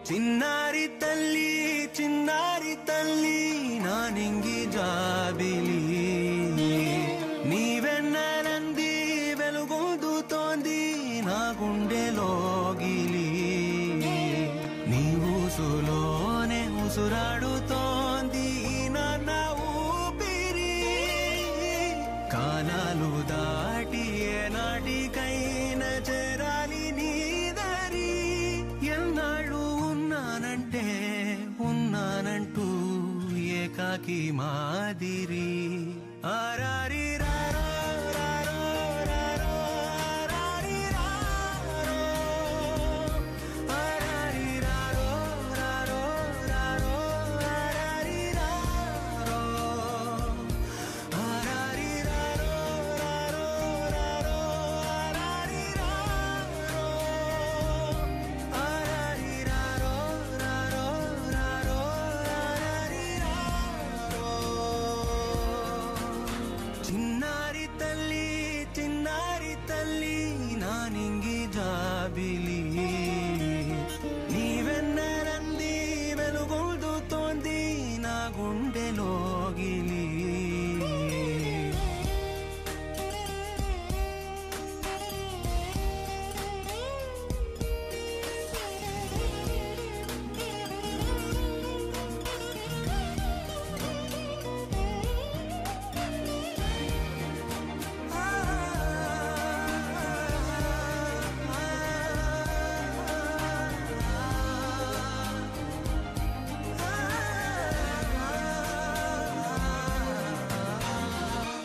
చిన్నారి తల్లి నా నింగి జాబిలి నీవెన్నెలంది వెలుగొందుతోంది నా గుండెలోగిలి నీ ఊసులోనే ఉసురాడుతోంది నాన్న ఊపిరి కాలాలు దాటి ఏనాటికైనా చేరాలి నీ దారి ఎన్నాళ్ళు ఉన్నానంటూ ఏకాకి మాదిరి ఆరారి రారో రారో రారో ఆరారి రారో ఆరారి రారో రారో రారో ఆరారి రారో ఆరారి రారో రారో రారో ఆరారి రారో ఆరారి రారో రారో రారో ఆరారి రారో చిన్నారి తల్లి నా నింగి జాబిలి నీవెన్నెలంది వెలుగొందుతోంది నా గుండెలోగిలి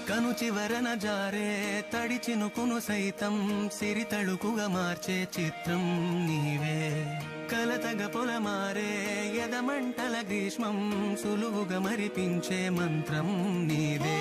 కను చివరన జారే తడి చినుకును సైతం సిరి తళుకుగా మార్చే చిత్రం నీవే కలతగ పొలమారే ఎదమంటల గ్రీష్మం సులువుగా మరిపించే మంత్రం నీవే